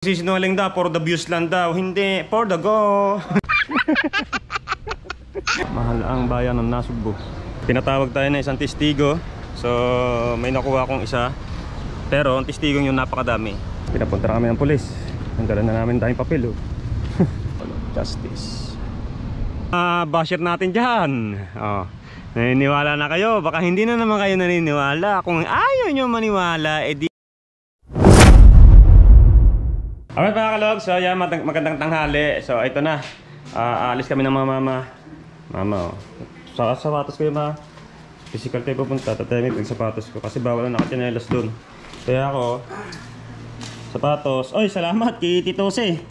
Sinungaling daw, for the views lang daw. Hindi, for the go. Mahal ang bayan ng Nasugbu. Pinatawag tayo na isang testigo. So, may nakuha akong isa. Pero, ang testigong yun napakadami. Pinapunta na kami ng pulis. Nandala na namin tayong papel. Oh. Justice. Basher natin dyan. Oh. Naniniwala na kayo. Baka hindi na naman kayo naniniwala. Kung ayaw nyo maniwala, edi alright mga kalog, so yan, magandang tanghali. So ito na, aalis kami ng mama oh. Sa sapatos ko yung physical tayo pupunta. Tatayamit yung sapatos ko kasi bawal na nakachinelas dun. Kaya ako sapatos. Oy, salamat kay Tito Jose.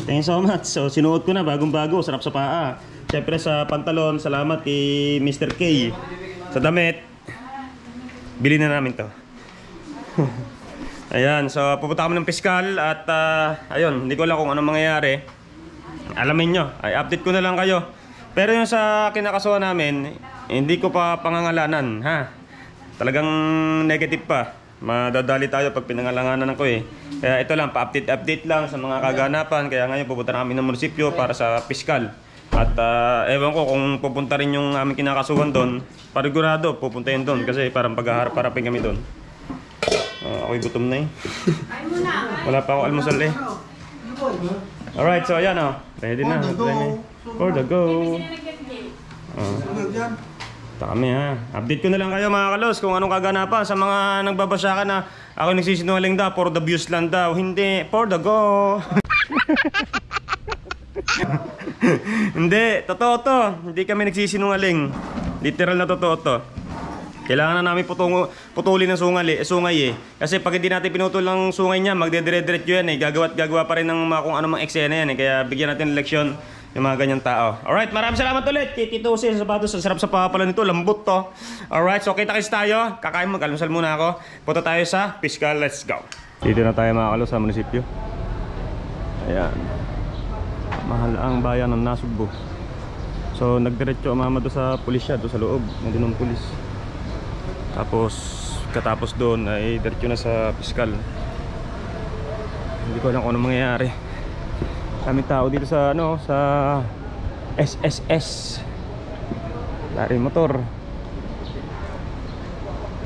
Thank you so much. So sinuot ko na, bagong bago, sarap sa paa. Siyempre sa pantalon, salamat kay Mr. K. Sa damit, bili na namin to. Ayan, so pupunta kami ng piskal at ayun, hindi ko alam kung anong mangyayari. Alamin nyo, ay update ko na lang kayo. Pero yung sa kinakasuhan namin, hindi ko pa pangangalanan, ha? Talagang negative pa. Madadali tayo pag pinangalanganan ko eh. Kaya ito lang, pa-update lang sa mga kaganapan. Kaya ngayon pupunta na kami ng munisipyo para sa piskal. At ewan ko kung pupunta rin yung aming kinakasuhan doon. Parigurado, pupuntahin doon kasi parang paghaharap-harapin kami doon. Ako'y gutom na eh. Wala pa akong almusal eh. Alright, so ayan oh. Ready na. For the go. Ito kami ha. Update ko na lang kayo mga kalos kung anong kaganapan sa mga nagbabasya ka na ako nagsisinungaling daw, for the views lang daw. Hindi, for the go. Hindi, totoo to. Hindi kami nagsisinungaling. Literal na totoo to. Kailangan na namin putulin ng sungay eh. Kasi pag hindi natin pinutol ng sungay niya, magdedire-diretso yan eh. Gagawa pa rin ng mga kung anong eksena yan eh. Kaya bigyan natin ng leksyon yung mga ganyang tao. Alright, maraming salamat ulit. Tito Jose sa sapatos. Sarap sa pala nito. Lambot to. Alright, so kita-kits tayo. Kakain mo, kalmasal muna ako. Punta tayo sa piskal. Let's go. Dito na tayo mga kalos sa munisipyo. Ayan. Mahal ang bayan ng Nasugbu. So nagdiretso ang mama doon sa pulisya, doon sa loob. Nandun ng pulis. Tapos katapos doon ay diretso na sa piskal. Hindi ko alam kung anong mangyayari. Kami tao dito sa ano, sa SSS Lari Motor.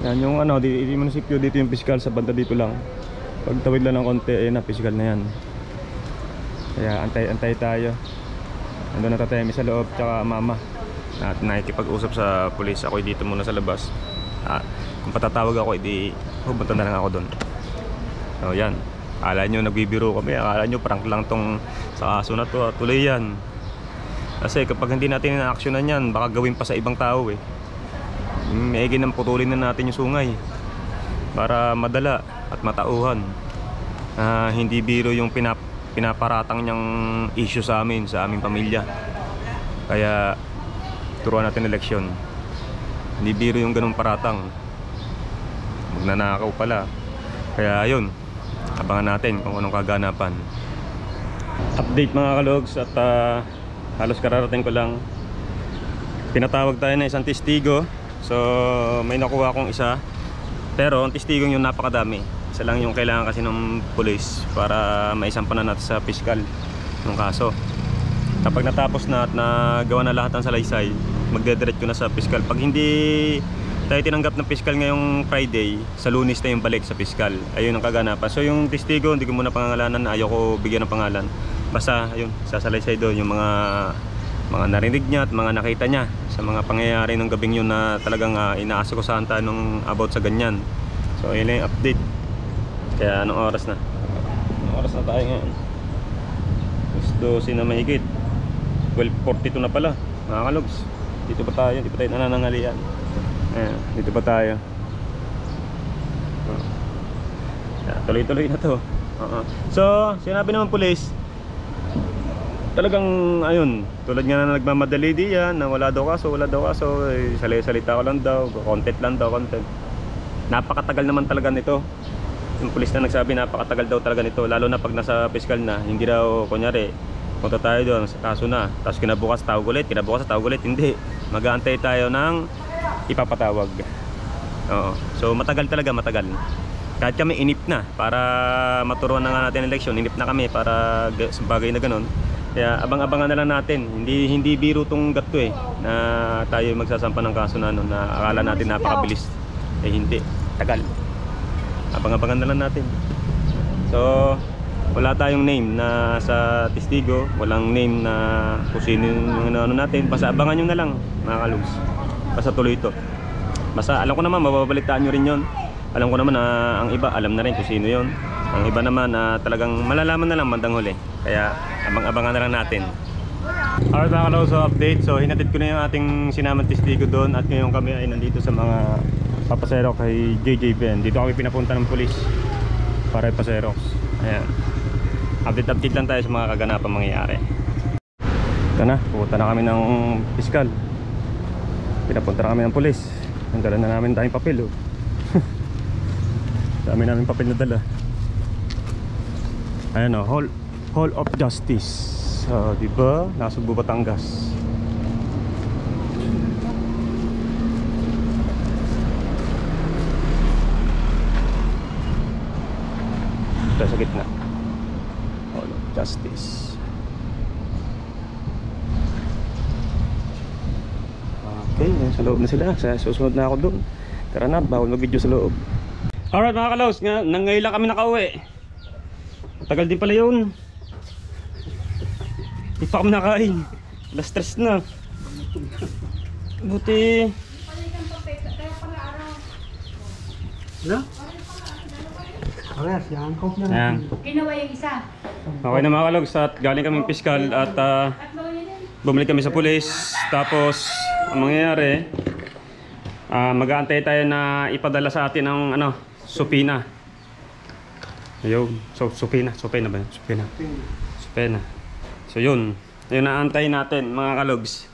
Yan yung ano, dito yung munisipyo, dito yung piskal sa banda dito lang. Pag tawid lang ng konti, ayun na, piskal na yan. Kaya antay tayo. Nandun na tatayami sa loob, tsaka mama. At nakikipag-usap sa pulis. Ako'y dito muna sa labas. Kung patatawag ako, edi pupunta na lang ako doon. So yan, akala nyo nagbibiro kami, akala nyo prank lang tong sa kaso na to. Tuloy yan. Kasi kapag hindi natin na-actionan yan, baka gawin pa sa ibang tao eh. Maigi nang putulin na natin yung sungay para madala at matauhan. Hindi biro yung pinaparatang niyang issue sa amin, sa aming pamilya. Kaya turuan natin eleksyon. Hindi biro yung ganung paratang. Magnanakaw pala. Kaya ayun, abangan natin kung anong kaganapan. Update mga kalogs. At halos kararating ko lang. Pinatawag tayo na isang testigo. So may nakuha akong isa. Pero ang testigong yun napakadami. Isa lang yung kailangan kasi ng police para maisampan na natin sa piskal ng kaso. Kapag natapos na at nagawa na lahat ng salaysay, magdediretso na sa piskal. Pag hindi tayo tinanggap ng piskal ngayong Friday, sa Lunes na yung balik sa piskal. Ayun ang kaganapan. So yung testigo, hindi ko muna pangangalanan, ayaw ko bigyan ng pangalan. Basta ayun, sasalaysay doon yung mga narinig niya at mga nakita niya sa mga pangyayari ng gabing yun na talagang inaasikusahan tayo nung about sa ganyan. So yun lang yung update. Kaya anong oras na? Anong oras na tayo ngayon? 12 na mahigit. 12:42 na pala mga kalogs. Dito pa tayo, dito pa tayo nananangalian. Ayan, dito pa tayo. Tuloy-tuloy na to. So, sinabi naman pulis, talagang ayun, tulad nga na nagmamadali diyan na wala daw kaso, salita ko lang daw, content. Napakatagal naman talaga nito. Yung pulis na nagsabi napakatagal daw talaga nito, lalo na pag nasa piskal na. Hindi daw kunyari punta tayo doon sa kaso na, tapos kinabukas tawag ulit, hindi. Mag-aantay tayo ng ipapatawag. Oo. So matagal talaga, matagal. Kahit kami inip na para maturuan na nga natin ang leksyon, inip na kami para sa bagay na ganun. Kaya abang-abangan na lang natin. Hindi biro tong gatto na tayo magsasampa ng kaso na na akala natin napakabilis. Hindi, tagal. Abang-abangan na lang natin. So wala tayong name na sa testigo, walang name na kung sino yung ano natin. Basta abangan nyo na lang mga kalugs. Basta tuloy ito. Basta alam ko naman mababalitaan nyo rin yon. Alam ko naman na ang iba alam na rin kung sino yon. Ang iba naman na talagang malalaman na lang bandang huli. Kaya abang-abangan na lang natin. Alright mga kalugs, so update. So hinatid ko na yung ating sinamang testigo doon. At ngayon kami ay nandito sa mga papasero kay JJ Ben. Dito kami pinapunta ng pulis para ipaserox. Ayan. Update lang tayo sa mga kaganapang mangyayari. Ito na, pupunta na kami ng piskal. Pinapunta na kami ng pulis. Nagdala na namin tayong papel. Dami namin papel na dala. Ayan o, Hall of Justice. So, diba? Nasugbo Batangas. Ito sa gitna. Hall of Justice. Okay, sa loob na sila. Susunod na ako doon. Tara na, bawal mag-video sa loob. Alright mga kalaws, ngayon lang kami nakauwi. Tagal din pala yun. Hindi pa kami nakain. Alas stress na. Buti. Ano? Alas, yan. Ayan. Ginawa yung isa. Okay na mga kalaws, at galing kaming piskal at bumalik kami sa pulis. Tapos ang mangyayari, mag-aantay tayo na ipadala sa atin ng supina. Ayun, so supina ba yun? Supina. So yun naantay natin mga kalogs.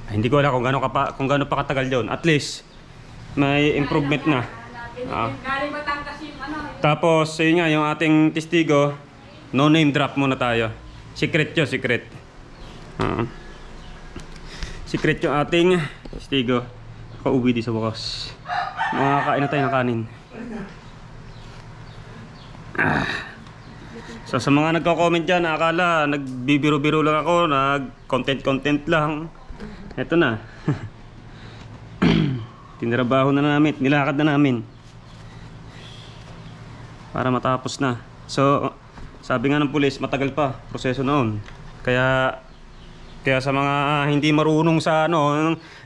Hindi ko alam kung gaano pa katagal yun. At least may improvement na. Tapos yun nga, yung ating testigo, no name drop muna tayo. Secret yun, secret. Secret yung ating testigo. Kauwi di sa bukas. Makakain na tayo ng kanin. So sa mga nagko-comment dyan, akala nagbibiro-biro lang ako, nag-content lang. Eto na. Tinrabaho na namin, nilakad na namin para matapos na. So sabi nga ng pulis, matagal pa proseso noon. Kaya sa mga hindi marunong sa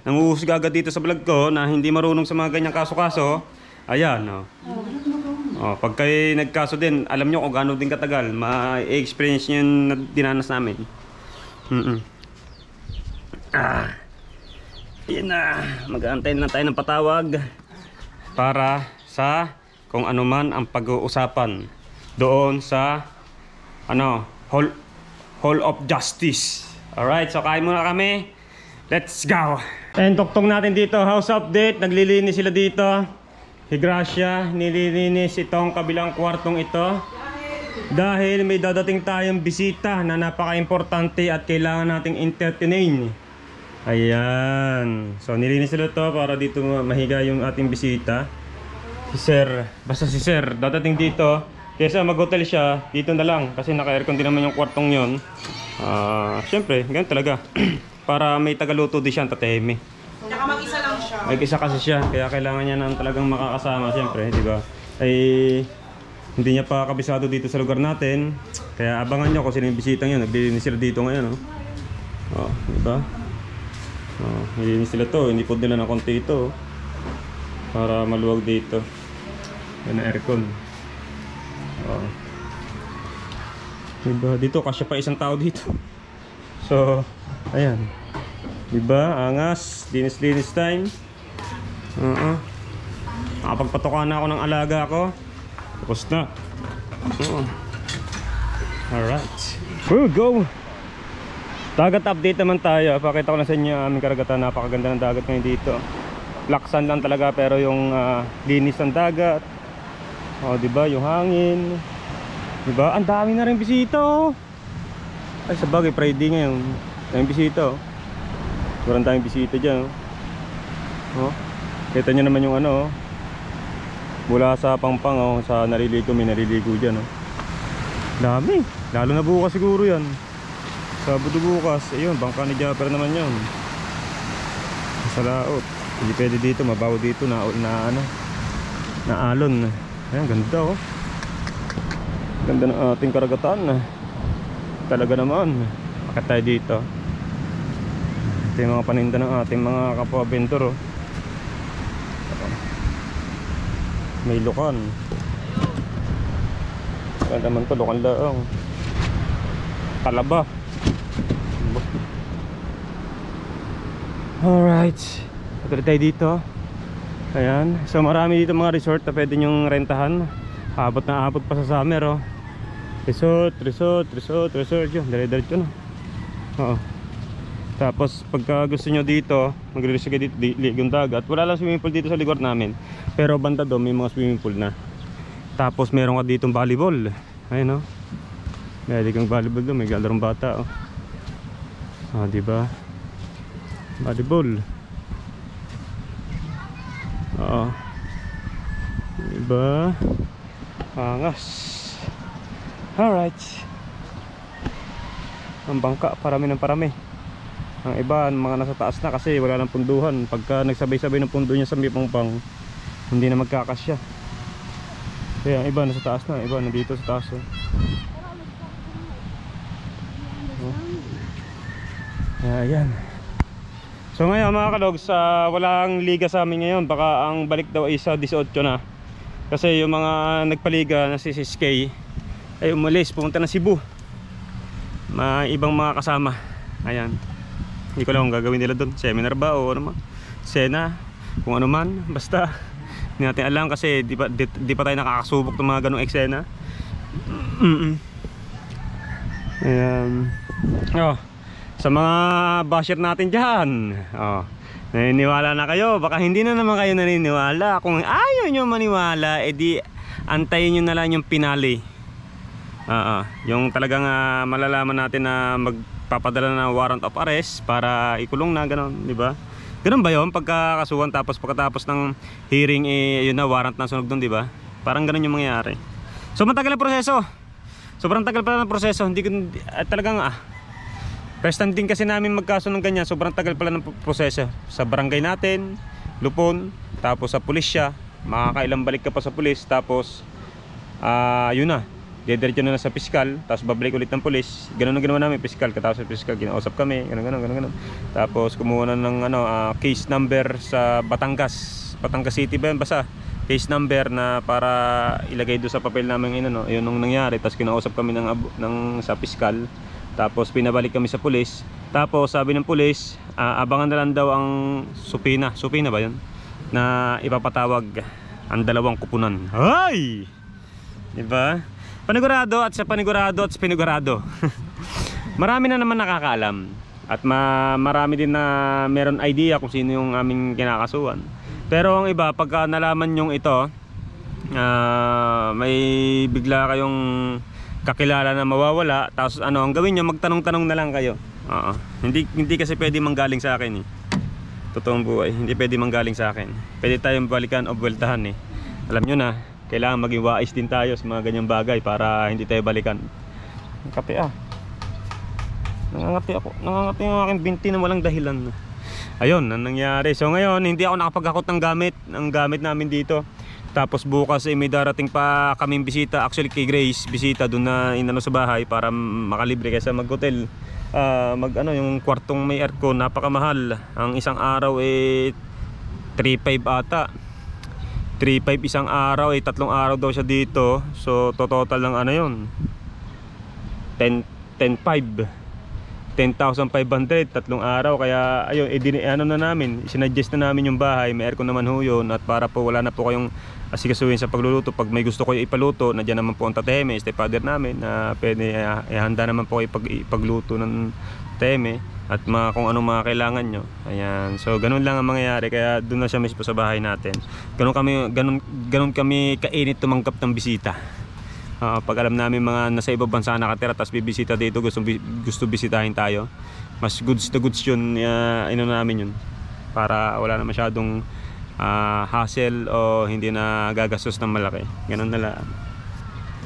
nanguhusga agad dito sa vlog ko na hindi marunong sa mga ganyang kaso-kaso, ayan pag kayo nagkaso din, alam nyo kung gaano din katagal, ma-experience nyo yung dinanas namin. Yan na, mag-aantay na tayo ng patawag para sa kung ano man ang pag-uusapan doon sa Hall of Justice. Alright, so kain muna kami. Let's go! And tuktong natin dito, house update. Naglilinis sila dito. Higrasya, nililinis itong kabilang kwartong ito. Dahil may dadating tayong bisita na napaka-importante at kailangan nating entertain. Ayan. So nilinis sila to para dito mahiga yung ating bisita. Si Sir, basta si Sir, dadating dito. Kesa mag-hotel siya, dito na lang. Kasi naka-aircon din naman yung kwartong yon. Siyempre, ganyan talaga. Para may tagaluto din siya, tatemi. Tsaka mag-isa lang siya. Mag-isa kasi siya, kaya kailangan niya nang talagang makakasama, siyempre, di ba? Ay, hindi niya pa kabisado dito sa lugar natin. Kaya abangan niyo kung sino yung bisitang yun. Naglilinis sila dito ngayon, di ba? Nililinis sila to, hindi po nila ng konti ito. Para maluwag dito. Yan ang aircon. Diba? Dito kasya pa isang tao dito. So, ayan. Diba? Angas. Linis time. Nakapagpatokan na ako ng alaga ko. Tapos na. Alright. We'll go! Dagat update naman tayo. Pakita ko na sa inyo aming karagatan. Napakaganda ng dagat ngayon dito. Laksan lang talaga pero yung linis ng dagat. Diba? Yung hangin. Diba? Ang dami na rin bisita. Ay, sabagay, Friday ngayon. Daming bisita. Sobrang daming bisita dyan. Kita nyo naman yung Mula sa Pangpang oh, sa naliligo, may naliligo dyan oh. Dami, lalo na bukas siguro yan. Sabado bukas, ayun, bangka ni Japper naman yun. Sa laot. Hindi pwede dito, mabaho dito na ano, na alon. Ayan, ganda oh. Ganda ng ating karagatan. Talaga naman. Bakit tayo dito? Ito yung mga paninda ng ating mga kapwa-bentor oh. May lukan. Kaya naman to, lukan lang. Talaba. Alright, patuloy tayo dito. Ayan, so marami dito mga resort na pwede nyong rentahan. Abot na abot pa sa summer oh. Resort yun, dire-diretso na. Oo. Tapos pagka gusto nyo dito, magre-resort kayo dito, ligong dagat. Wala lang swimming pool dito sa likod namin, pero banda doon may mga swimming pool na. Tapos meron ka ditong volleyball. Ayun oh. May kang volleyball doon, may galarong bata oh. Ah, diba? Volleyball. Oo. Diba? Angas. Alright. Ang bangka, parami ng parami. Ang iba, mga nasa taas na kasi wala ng punduhan. Pagka nagsabay-sabay ng pundo niya sa Pangpang, hindi na magkakasya. Kaya ang iba nasa taas na, iba nandito sa taas oh. Ayan. So ngayon mga kalogs, walang liga sa amin ngayon. Baka ang balik daw ay sa 18 na. Kasi yung mga nagpaliga na si SK ay umalis, pumunta na Cebu. May ibang mga kasama. Ayan. Hindi ko lang kung gagawin nila doon. Seminar ba o ano man, Sena, kung ano man. Basta hindi natin alam kasi di pa tayo nakakasubok ng mga ganong eksena. Ayan. Oh, sa mga basher natin dyan, oh, naniniwala na kayo. Baka hindi na naman kayo naniniwala. Kung ayaw nyo maniwala, edi antayin nyo na lang yung pinali. Yung talagang malalaman natin na magpapadala ng warrant of arrest para ikulong na, gano'n, di ba? Ganun ba yun? Pagkakasuhan tapos pagkatapos ng hearing, yun na, warrant na sunog doon, di ba? Parang ganun yung mangyayari. So matagal ang proseso. Sobrang tagal pala ng proseso. Hindi ko, talagang first time din kasi namin magkaso ng ganyan. Sobrang tagal pala ng proseso. Sa barangay natin, Lupon, tapos sa pulisya, makakailang balik ka pa sa pulis, tapos yun na, dediretso na sa piskal, tapos babalik ulit ng pulis. Ganun ang ginawa namin, piskal, katapos sa piskal kinausap kami, ganun. Tapos kumuha na ng case number sa Batangas City ba yun, basta case number na para ilagay doon sa papel namin. Yun ang nangyari. Tapos kinausap kami sa piskal, tapos pinabalik kami sa pulis. Tapos sabi ng pulis, abangan na lang daw ang supina ba yun, na ipapatawag ang dalawang kupunan. Ay! Diba? Panigurado at sa panigurado. Marami na naman nakakaalam. At marami din na meron idea kung sino yung aming kinakasuhan. Pero ang iba, pagka nalaman yung ito, may bigla kayong kakilala na mawawala, tapos ang gawin nyo, magtanong-tanong na lang kayo. Hindi kasi pwede manggaling sa akin eh. Totoong buhay, hindi pwede manggaling sa akin. Pwede tayong balikan o buweltahan eh. Alam nyo na, kailangan maging wais din tayo sa mga ganyang bagay para hindi tayo balikan. Kape nangangati yung aking binti na walang dahilan. Ayun, ang nangyari. So ngayon, hindi ako nakapag-hakot ng gamit. Ang gamit namin dito. Tapos bukas may darating pa kaming bisita. Actually kay Grace, bisita doon na inano sa bahay para makalibre kaysa mag-hotel. Yung kwartong may aircon, napakamahal. Ang isang araw 3.5 ata. 3.5 isang araw, 3 araw daw siya dito. So total lang yun, 10.5 10,500 3 araw. Kaya ayun, na namin, sinuggest na namin yung bahay, may aircon naman ho yun. At para po wala na po kayong asikasuhin sa pagluluto. Pag may gusto kayo ipaluto, nandiyan naman po ang tateme, stepfather namin, na pwede ihanda naman po kayo ipagluto ng teme at kung anong mga kailangan nyo. Ayan, so ganun lang ang mangyayari. Kaya doon na siya mismo sa bahay natin. Ganun kami kainit tumanggap ng bisita. Pag alam namin mga nasa ibang bansa nakatira, tapos bibisita dito, gusto bisitahin tayo, mas goods na goods yun, namin yun, para wala na masyadong hassle o hindi na gagastos ng malaki. Ganun na lang.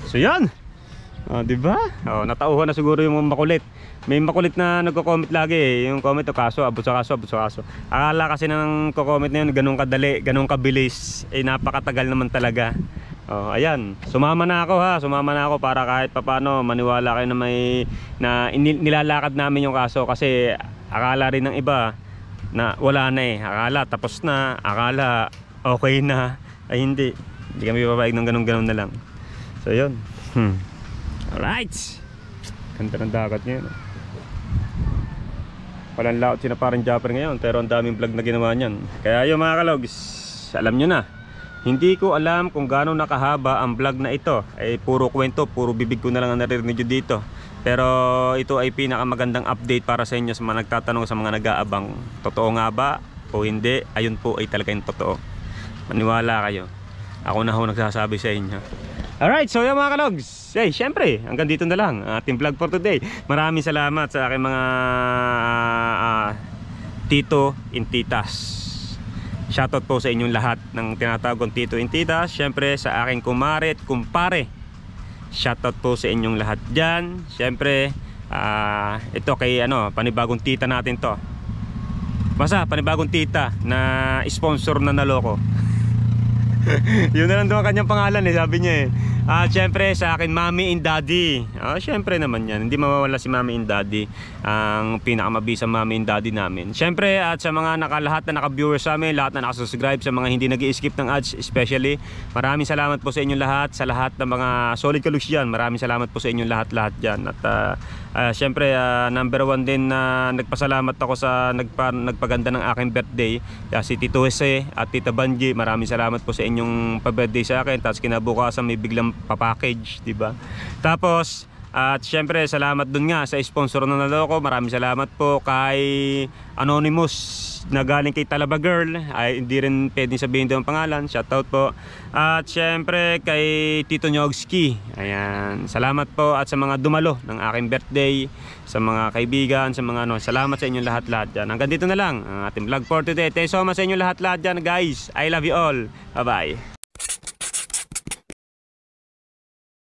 So yan. Di ba? Natauhan na siguro yung makulit. May makulit na nagko-comment lagi eh. Yung comment o kaso, abot sa kaso, abot sa kaso. Akala kasi ng ko-comment na yun ganun kadali, ganun kabilis. Eh napakatagal naman talaga. Ayan, sumama na ako ha, sumama na ako para kahit papano maniwala kayo na nilalakad namin yung kaso kasi akala rin ng iba na wala na eh. Akala tapos na, akala okay na. Ay hindi kami papayag ng ganun-ganun na lang. So yun. Alright. Ganda ng dagat ngayon. Walang laot sina parang Japper ngayon pero ang daming vlog na ginawa niyan. Kaya yung mga kalogs, alam nyo na. Hindi ko alam kung gaano nakahaba ang vlog na ito. Ay puro kwento, puro bibig ko na lang ang naririnig nyo dito. Pero ito ay pinakamagandang update para sa inyo sa mga nagtatanong, sa mga nag-aabang. Totoo nga ba o hindi? Ayun po ay talagang totoo. Maniwala kayo. Ako na ho nagsasabi sa inyo. Alright, so yung mga kalogs, syempre, hanggang dito na lang ang ating vlog for today. Maraming salamat sa aking mga tito and titas. Shoutout po sa inyong lahat ng tinatawag kong tito and titas. Syempre sa aking kumare at kumpare. Shoutout po sa inyong lahat dyan. Syempre, ito kay panibagong tita natin to. Basta, panibagong tita na sponsor na naloko. Yun na lang doon ang kanyang pangalan eh, sabi niya eh. Syempre sa akin Mommy and Daddy. Syempre naman yan, hindi mawawala si Mommy and Daddy, ang pinakamabisang Mommy and Daddy namin. Syempre at sa mga lahat na naka-viewers sa amin, lahat na nakasubscribe, sa mga hindi nag-i-skip ng ads especially, maraming salamat po sa inyong lahat, sa lahat ng mga solid kalugs dyan. Maraming salamat po sa inyong lahat dyan. At syempre number one din na nagpasalamat ako sa nagpaganda ng aking birthday, si Tito Jose at Tita Banji. Maraming salamat po sa inyong pa-birthday sa akin. Tapos kinabukasan may biglang papackage, diba? Tapos at syempre salamat dun nga sa sponsor na naloko. Maraming salamat po kay Anonymous na galing kay Talaba Girl. Ay hindi rin pwedeng sabihin daw ang pangalan. Shoutout po. At syempre kay Tito Nyogski. Ayan, salamat po. At sa mga dumalo ng aking birthday, sa mga kaibigan, sa mga salamat sa inyong lahat dyan. Hanggang dito na lang ang ating vlog for today. Thank you so much sa inyong lahat dyan guys. I love you all. Bye bye.